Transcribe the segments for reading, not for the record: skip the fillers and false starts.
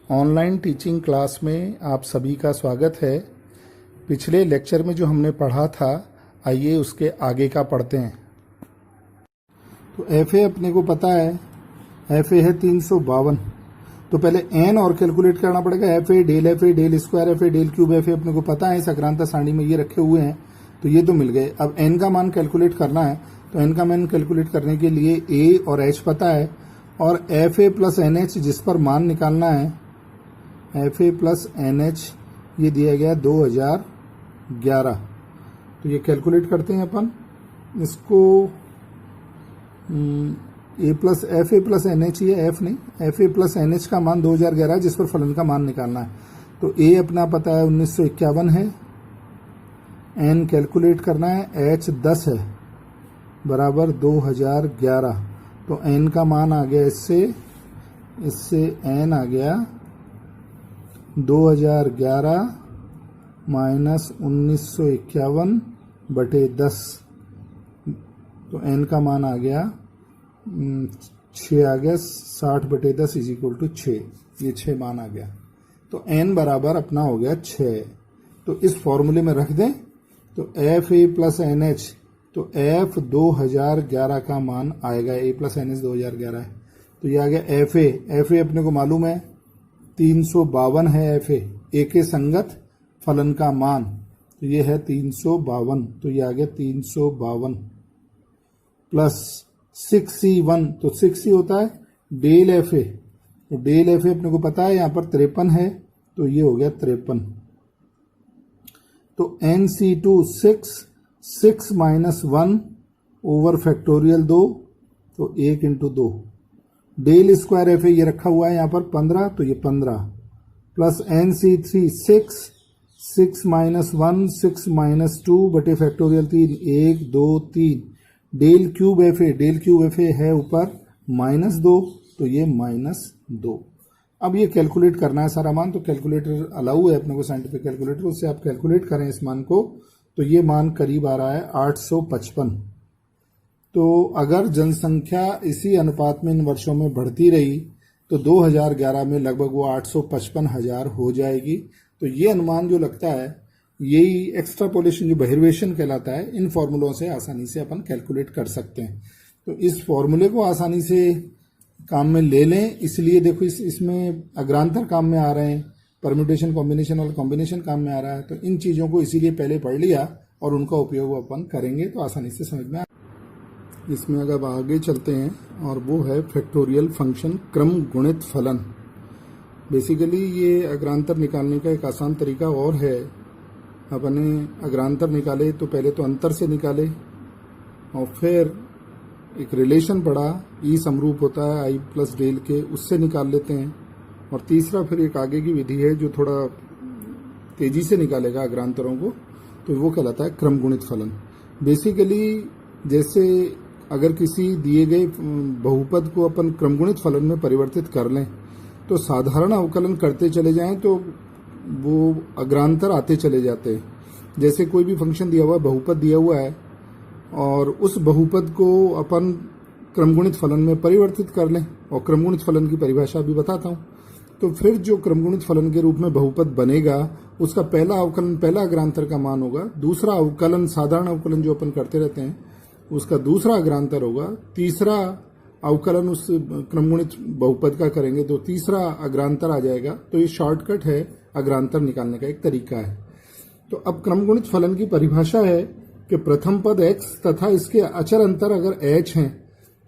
Online teaching class में आप सभी का स्वागत है। पिछले लेक्चर में जो हमने पढ़ा था, आइए उसके आगे का पढ़ते हैं। तो एफ ए अपने को पता है, एफ ए है 352। तो पहले एन और कैलकुलेट करना पड़ेगा। F A del square F A del cube F A अपने को पता है, सक्रांता सारणी में ये रखे हुए हैं, तो ये तो मिल गए। अब एन का मान कैलकुलेट करना है, तो एन का मान कैलकुलेट करने के लिए ए और एच पता है और F A plus N H जिस पर मान निकालना है, F A plus N H ये दिया गया 2011। तो ये कैलकुलेट करते हैं अपन इसको। A plus F A plus N H, ये एफ नहीं, F A plus N H का मान 2011 है जिस पर फलन का मान निकालना है। तो ए अपना पता है 1951 है, एन कैलकुलेट करना है, एच 10 है बराबर 2011। तो एन का मान आ गया इससे एन आ गया 2011 माइनस 1951 बटे 10। तो एन का मान आ गया 6 आ गया, 60 बटे 10 इज इक्वल टू 6। ये 6 मान आ गया। तो एन बराबर अपना हो गया 6। तो इस फॉर्मूले में रख दें। तो F A plus N H, तो एफ 2011 का मान आएगा, ए प्लस एन एच 2011 है। तो ये आ गया एफ ए अपने को मालूम है 352 है एफ ए के संगत फलन का मान, तो ये है 352। तो ये आ गया 352 प्लस 6C1, तो 6C होता है डेल एफ ए। तो डेल एफ ए अपने को पता है, यहां पर 53 है, तो ये हो गया 53। तो NC2 6 माइनस 1 ओवर फैक्टोरियल 2, तो 1 into 2। Del square F A ये रखा हुआ है यहां पर 15, तो ये 15 प्लस NC3 6 माइनस 1 6 माइनस 2 बटे factorial 3, 1 2 3। Del cube F A है ऊपर -2, तो ये -2। अब ये कैलकुलेट करना है सारा मान। तो कैलकुलेटर अलाउ है अपने को, साइंटिफिक कैलकुलेटर, उससे आप कैलकुलेट करें इस मान को। तो ये मान करीब आ रहा है 855। तो अगर जनसंख्या इसी अनुपात में इन वर्षों में बढ़ती रही तो 2011 में लगभग वो 855,000 हो जाएगी। तो ये अनुमान जो लगता है, यही एक्स्ट्रापोलेशन जो बहिर्वेशन कहलाता है, इन फॉर्मूलों से आसानी से अपन कैलकुलेट कर सकते हैं। तो इस फॉर्मूले को आसानी से काम में ले लें। इसलिए देखो इसमें अग्रांतर काम में आ रहे हैं, परम्यूटेशन कॉम्बिनेशन और कॉम्बिनेशन काम में आ रहा है। तो इन चीज़ों को इसीलिए पहले पढ़ लिया और उनका उपयोग अपन करेंगे तो आसानी से समझ में आ। इसमें अगर आगे चलते हैं, और वो है फैक्टोरियल फंक्शन क्रम गुणित फलन। बेसिकली ये अग्रांतर निकालने का एक आसान तरीका और है। अपने अग्रांतर निकाले तो पहले तो अंतर से निकाले और फिर एक रिलेशन पढ़ा, ई समरूप होता है आई प्लस डेल के, उससे निकाल लेते हैं। और तीसरा फिर एक आगे की विधि है जो थोड़ा तेजी से निकालेगा अग्रांतरों को, तो वो कहलाता है क्रम गुणित फलन। बेसिकली जैसे अगर किसी दिए गए बहुपद को अपन क्रम गुणित फलन में परिवर्तित कर लें, तो साधारण अवकलन करते चले जाएं तो वो अग्रांतर आते चले जाते हैं। जैसे कोई भी फंक्शन दिया हुआ है, बहुपद दिया हुआ है, और उस बहुपद को अपन क्रमगुणित फलन में परिवर्तित कर लें, और क्रमगुणित फलन की परिभाषा भी बताता हूं। तो फिर जो क्रमगुणित फलन के रूप में बहुपद बनेगा, उसका पहला अवकलन पहला अग्रांतर का मान होगा, दूसरा अवकलन साधारण अवकलन जो अपन करते रहते हैं उसका दूसरा अग्रांतर होगा, तीसरा अवकलन उस क्रमगुणित बहुपद का करेंगे तो तीसरा अग्रांतर आ जाएगा। तो ये शॉर्टकट है, अग्रांतर निकालने का एक तरीका है। तो अब क्रमगुणित फलन की परिभाषा है कि प्रथम पद x तथा इसके अचर अंतर अगर h हैं,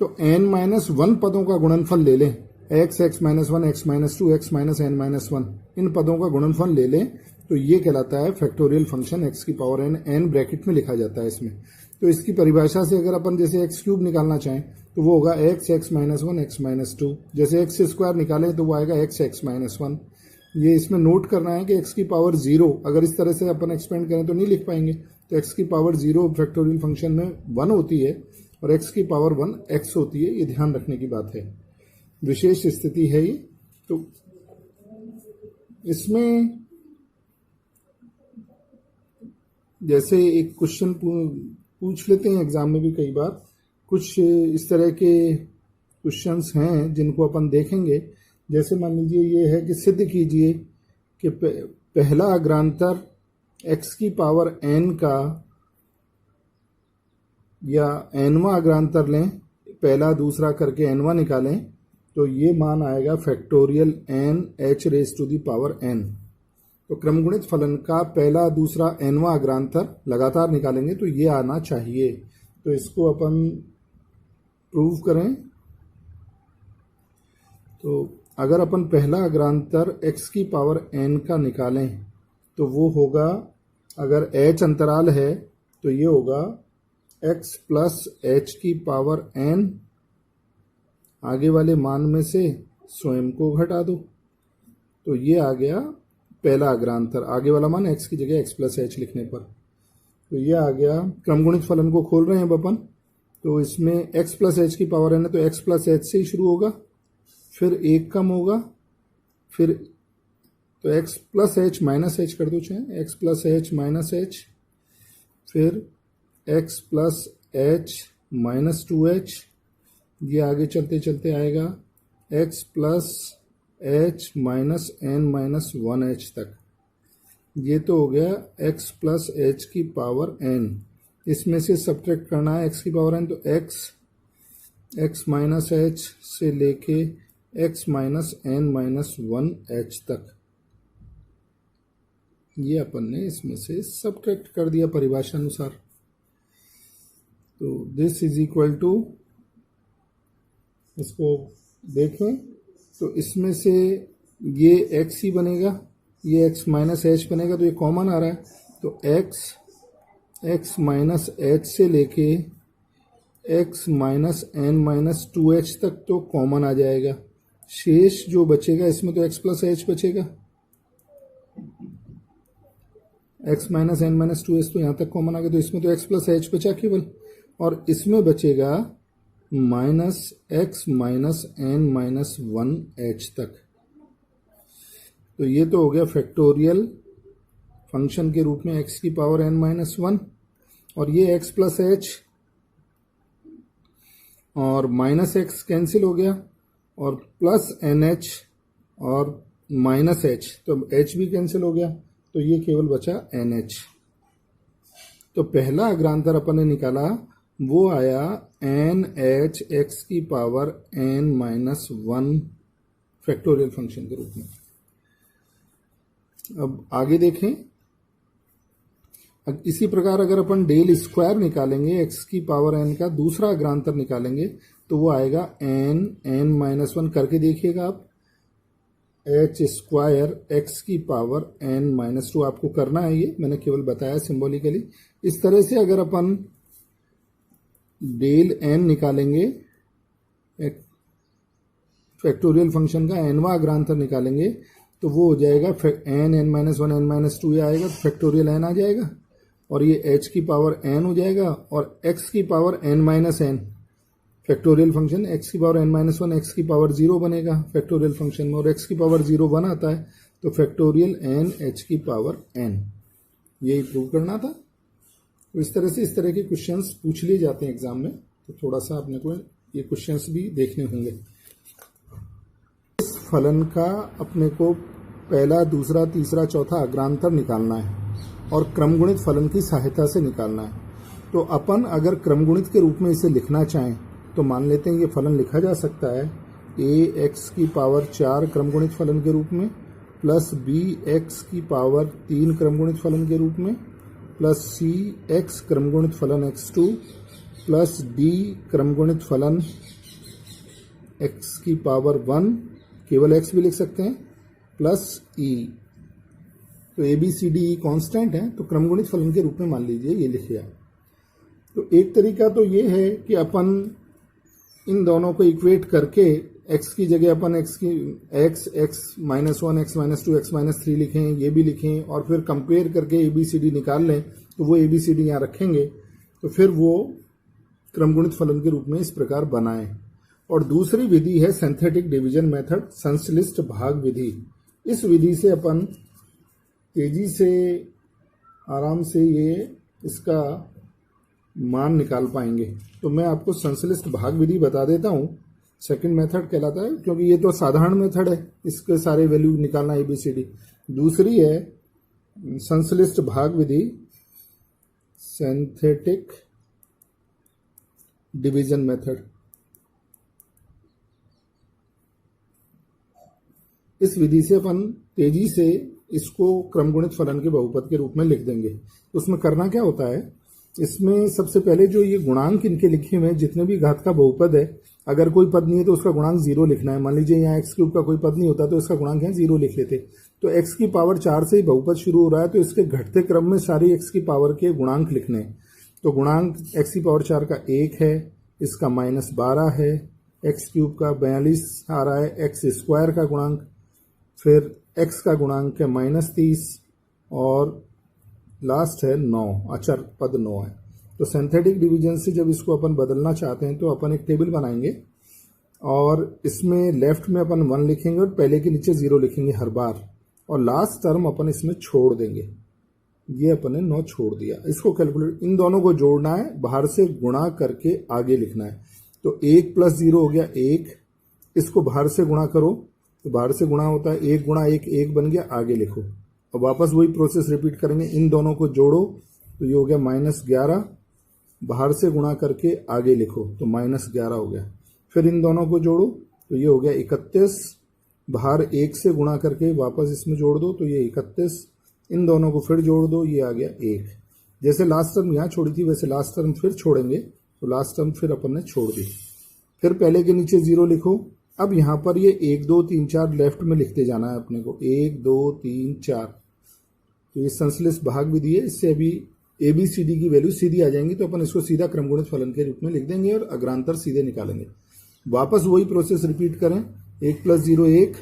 तो n-1 पदों का गुणनफल ले लें, x, x-1, x-2, x-n-1, इन पदों का गुणनफल ले लें। तो ये कहलाता है फैक्टोरियल फंक्शन x की पावर n ब्रैकेट में लिखा जाता है इसमें। तो इसकी परिभाषा से अगर अपन जैसे x क्यूब निकालना चाहें तो वो होगा x, x-1, x-2। जैसे x स्क्वायर निकालें तो वो आएगा x, x-1। ये इसमें नोट करना है कि x की पावर 0 अगर इस तरह से अपन एक्सपेंड करें तो नहीं लिख पाएंगे। तो x की पावर 0 फैक्टोरियल फंक्शन में 1 होती है और x की पावर 1 x होती है। ये ध्यान रखने की बात है, विशेष स्थिति है ये। तो इसमें जैसे एक क्वेश्चन पूछ लेते हैं एग्जाम में भी कई बार, कुछ इस तरह के क्वेश्चंस हैं जिनको अपन देखेंगे जैसे मान लीजिए ये है कि सिद्ध कीजिए कि पहला अग्रांतर x की पावर n का या nवां अग्रांतर लें, पहला दूसरा करके nवां निकालें तो ये मान आएगा factorial n h raise to the power n। तो क्रमगुणित फलन का पहला दूसरा nवां अग्रांतर लगातार निकालेंगे तो ये आना चाहिए। तो इसको अपन प्रूव करें। तो अगर अपन पहला अग्रांतर x की पावर n का निकालें तो वो होगा, अगर h अंतराल है तो ये होगा x प्लस h की पावर n, आगे वाले मान में से स्वयं को घटा दो तो ये आ गया पहला अग्रांतर। आगे वाला मान x की जगह x प्लस h लिखने पर तो ये आ गया। क्रमगुणित फलन को खोल रहे हैं अब अपन, तो इसमें x प्लस h की पावर n है तो x प्लस h से ही शुरू होगा, फिर एक कम होगा, फिर तो x plus h minus h कर दो, चाहे x plus h minus h, फिर x plus h minus 2h, ये आगे चलते चलते आएगा x plus h minus n minus 1h तक। ये तो हो गया x प्लस h की पावर n। इसमें से सब्ट्रैक्ट करना है x की पावर n, तो x माइनस h से लेके x minus n minus 1h तक ये अपन ने इसमें से सब्ट्रैक्ट कर दिया परिभाषा अनुसार। तो दिस इज इक्वल टू, इसको देखें तो इसमें से ये x ही बनेगा, ये x माइनस h बनेगा, तो ये कॉमन आ रहा है तो x माइनस h से लेके x minus n minus 2h तक तो कॉमन आ जाएगा। शेष जो बचेगा इसमें तो x प्लस h बचेगा, x minus n minus 2h तो यहाँ तक कॉमन आ गया, तो इसमें तो x प्लस h बचा केवल, और इसमें बचेगा minus x minus n minus 1h तक। तो ये तो हो गया फैक्टोरियल फंक्शन के रूप में x की पावर n माइनस 1, और ये x प्लस h और माइनस x कैंसिल हो गया, और प्लस nh और माइनस h, तो h भी कैंसिल हो गया, तो ये केवल बचा nh। तो पहला अग्रांतर अपन ने निकाला वो आया nh x की power n minus 1 factorial function के रूप में। अब आगे देखें, इसी प्रकार अगर अपन डेल स्क्वायर निकालेंगे x की पावर n का दूसरा अग्रांतर निकालेंगे तो वो आएगा n माइनस 1 करके देखिएगा आप, h स्क्वायर x की पावर n माइनस 2 आपको करना है, ये मैंने केवल बताया सिंबॉलिकली। इस तरह से अगर अपन डेल n निकालेंगे, फैक्टोरियल फंक्शन का nवां अग्रांतर निकालेंगे तो वो हो जाएगा n माइनस 1 n माइनस 2 आएगा, तो फैक्टोरियल n आ जाएगा, और ये h की पावर n हो जाएगा, और x की power n minus n factorial function x की पावर n माइनस 1 x की पावर 0 बनेगा फैक्टोरियल फंक्शन में, और x की पावर 0 1 आता है तो फैक्टोरियल n h की पावर n, यही प्रूव करना था। तो इस तरह के क्वेश्चंस पूछ लिए जाते हैं एग्जाम में, तो थोड़ा सा अपने को ये क्वेश्चंस भी देखने होंगे। इस फलन का अपने को पहला दूसरा तीसरा चौथा अग्रांतर निकालना है और क्रमगुणित फलन की सहायता से निकालना है। तो अपन अगर क्रमगुणित के रूप में इसे लिखना चाहें तो मान लेते हैं ये फलन लिखा जा सकता है ax की पावर 4 क्रमगुणित फलन के रूप में, प्लस bx की पावर 3 क्रमगुणित फलन के रूप में, प्लस cx क्रमगुणित फलन x2, प्लस d क्रमगुणित फलन x की पावर 1, केवल x भी लिख सकते हैं, प्लस e। तो a b c d e constant है, तो क्रमगुणित फलन के रूप में मान लीजिए ये लिख लिया। तो एक तरीका तो ये है कि अपन इन दोनों को इक्वेट करके x की जगह अपन x minus 1 x minus 2 x minus 3 लिखें, ये भी लिखें, और फिर कंपेयर करके ए बी सी डी निकाल लें, तो वो ए बी सी डी यहाँ रखेंगे, तो फिर वो क्रमगुणित फलन के रूप में इस प्रकार बनाएं। और दूसरी विधि है सिंथेटिक डिवीजन मेथड, संश्लिष्ट भाग विधि। इस विधि से अपन तेजी से आराम से ये इसका मान निकाल पाएंगे। तो मैं आपको संश्लिष्ट भाग विधि बता देता हूँ। सेकंड मेथड कहलाता है, क्योंकि ये तो साधारण मेथड है, इसके सारे वैल्यू निकालना ABCD। दूसरी है संश्लिष्ट भाग विधि, सिंथेटिक डिवीजन मेथड। इस विधि से अपन तेजी से इसको क्रमगुणित फलन के बहुपद के रूप में लिख देंगे। उसमें करना क्या होता है, इसमें सबसे पहले जो ये गुणांक इनके लिखे हुए हैं, जितने भी घात का बहुपद है, अगर कोई पद नहीं है तो उसका गुणांक 0 लिखना है। मान लीजिए यहाँ x³ का कोई पद नहीं होता तो इसका गुणांक यहाँ 0 लिख लेते। तो x की पावर 4 से ही बहुपद शुरू हो रहा है, तो इसके घटते क्रम में सारी x की पावर के गुणांक लिखने हैं। तो गुणांक x की पावर 4 का 1 है, इसका -12 है, x³ का 42 आ रहा है, x² का गुणांक, फिर x का गुणांक है -30 और लास्ट है 9, अचर पद 9 है। तो सिंथेटिक डिवीजन से जब इसको अपन बदलना चाहते हैं तो अपन एक टेबल बनाएंगे और इसमें लेफ्ट में अपन 1 लिखेंगे और पहले के नीचे 0 लिखेंगे हर बार, और लास्ट टर्म अपन इसमें छोड़ देंगे। ये अपन ने 9 छोड़ दिया। इसको कैलकुलेट, इन दोनों को जोड़ना है, बाहर से गुणा करके आगे लिखना है। तो 1 + 0 हो गया 1, इसको बाहर से गुणा करो तो बाहर से गुणा होता है, 1 × 1 1 बन गया, आगे लिखो। और वापस वही प्रोसेस रिपीट करेंगे, इन दोनों को जोड़ो तो ये हो गया -11, बाहर से गुणा करके आगे लिखो तो -11 हो गया। फिर इन दोनों को जोड़ो तो ये हो गया 31, बाहर 1 से गुणा करके वापस इसमें जोड़ दो तो ये 31, इन दोनों को फिर जोड़ दो, ये आ गया 1। जैसे लास्ट टर्म यहाँ छोड़ी थी वैसे लास्ट टर्म फिर छोड़ेंगे, तो लास्ट टर्म फिर अपन ने छोड़ दी। फिर पहले के नीचे 0 लिखो। अब यहाँ पर ये 1 2 3 4 लेफ्ट में लिखते जाना है अपने को, 1 2 3 4। तो ये संश्लिष्ट भाग विधि है, इससे अभी ABCD की वैल्यू सीधी आ जाएंगी, तो अपन इसको सीधा क्रमगुणित फलन के रूप में लिख देंगे और अग्रांतर सीधे निकालेंगे। वापस वही प्रोसेस रिपीट करें, 1 + 0 1,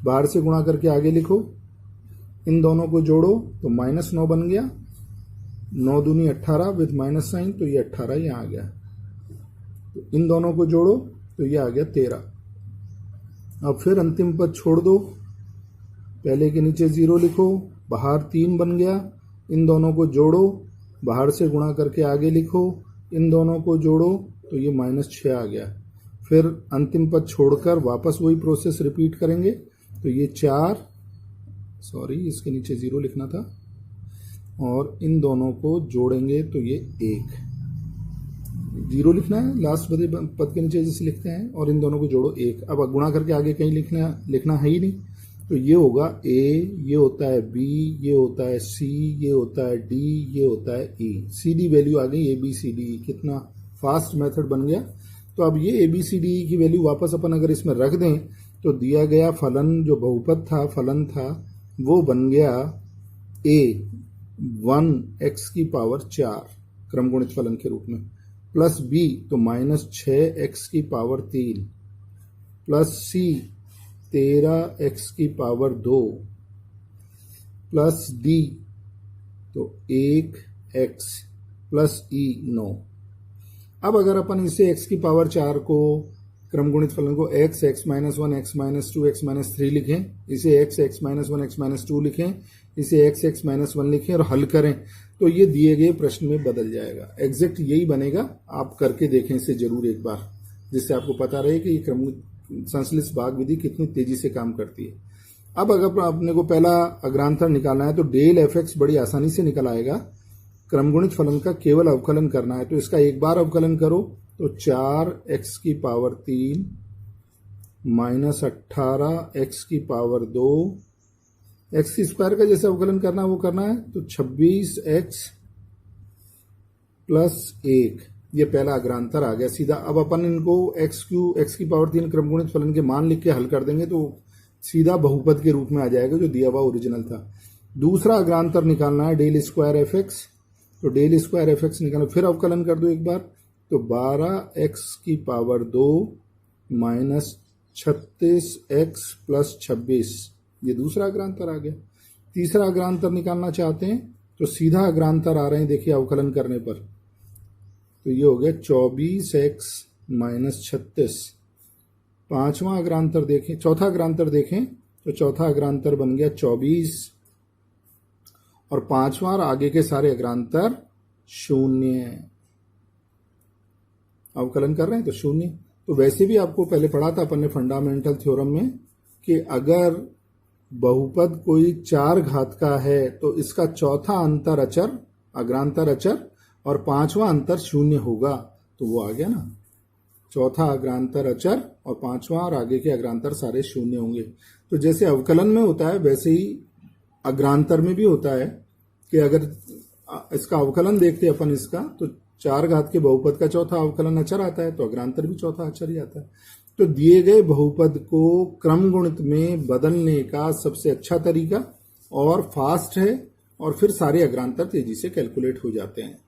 बाहर से गुणा करके आगे लिखो, इन दोनों को जोड़ो तो -9 बन गया, 9 दूनी 18 विद -9, तो ये 18 यहाँ आ गया। तो इन दोनों को जोड़ो तो ये आ गया 13। अब फिर अंतिम पद छोड़ दो, पहले के नीचे 0 लिखो, बाहर 3 बन गया, इन दोनों को जोड़ो, बाहर से गुणा करके आगे लिखो, इन दोनों को जोड़ो तो ये -6 आ गया। फिर अंतिम पद छोड़कर वापस वही प्रोसेस रिपीट करेंगे, तो ये 4, सॉरी इसके नीचे 0 लिखना था, और इन दोनों को जोड़ेंगे तो ये 1, 0 लिखना है लास्ट पद के नीचे जैसे लिखते हैं, और इन दोनों को जोड़ो 1। अब गुणा करके आगे कहीं लिखना है ही नहीं, तो ये होगा A, ये होता है B, ये होता है C, ये होता है D, ये होता है E। CD वैल्यू आ गई ABCD। कितना फास्ट मेथड बन गया। तो अब ये ABCD की वैल्यू वापस अपन अगर इसमें रख दें तो दिया गया फलन जो बहुपद था, फलन था, वो बन गया A 1x⁴ क्रमगुणित फलन के रूप में, प्लस B तो -6x⁴ plus C 13x⁴ plus D तो 1x प्लस E 9। अब अगर अपन इसे x⁴ को क्रमगुणित फलन को x, x - 1, x - 2, x - 3 लिखें, इसे x, x - 1, x - 2 लिखें, इसे x, x - 1 लिखें और हल करें तो ये दिए गए प्रश्न में बदल जाएगा। एग्जैक्ट यही बनेगा। आप करके देखें इसे जरूर एक बार, जिससे आपको पता रहे कि ये क्रमगुणित संश्लिष्ट भाग विधि कितनी तेजी से काम करती है। अब अगर अपने को पहला अग्रांतर निकालना है तो डेल fx बड़ी आसानी से निकल आएगा। क्रमगुणित फलन का केवल अवकलन करना है, तो इसका एक बार अवकलन करो तो 4x⁴ माइनस 18x⁴ x² का जैसे अवकलन करना है वो करना है, तो 26x प्लस 1, ये पहला अग्रांतर आ गया सीधा। अब अपन इनको x³ क्रमगुणित फलन के मान लिख के हल कर देंगे तो सीधा बहुपद के रूप में आ जाएगा जो दिया हुआ ओरिजिनल था। दूसरा अग्रांतर निकालना है डेल² fx, तो डेल² fx निकालना, फिर अवकलन कर दो एक बार, तो 12x⁴ माइनस 36x प्लस 26, ये दूसरा अग्रांतर आ गया। तीसरा अग्रांतर निकालना चाहते हैं तो सीधा अग्रांतर आ रहे हैं, देखिए अवकलन करने पर, तो ये हो गया 24x माइनस 36। पांचवा अग्रांतर देखें, चौथा अग्रांतर देखें तो चौथा अग्रांतर बन गया 24, और पांचवा और आगे के सारे अग्रांतर 0। अवकलन कर रहे हैं तो 0। तो वैसे भी आपको पहले पढ़ा था अपन ने फंडामेंटल थ्योरम में कि अगर बहुपद कोई 4 घात का है तो इसका चौथा अंतर अचर अग्रांतर अचर और 5वां अंतर शून्य होगा, तो वो आ गया ना, चौथा अग्रांतर अचर और 5वां और आगे के अग्रांतर सारे शून्य होंगे। तो जैसे अवकलन में होता है वैसे ही अग्रांतर में भी होता है कि अगर इसका अवकलन देखते अपन इसका, तो 4 घात के बहुपद का चौथा अवकलन अचर आता है, तो अग्रांतर भी चौथा अचर ही आता है। तो दिए गए बहुपद को क्रम गुणित में बदलने का सबसे अच्छा तरीका और फास्ट है, और फिर सारे अग्रांतर तेजी से कैलकुलेट हो जाते हैं।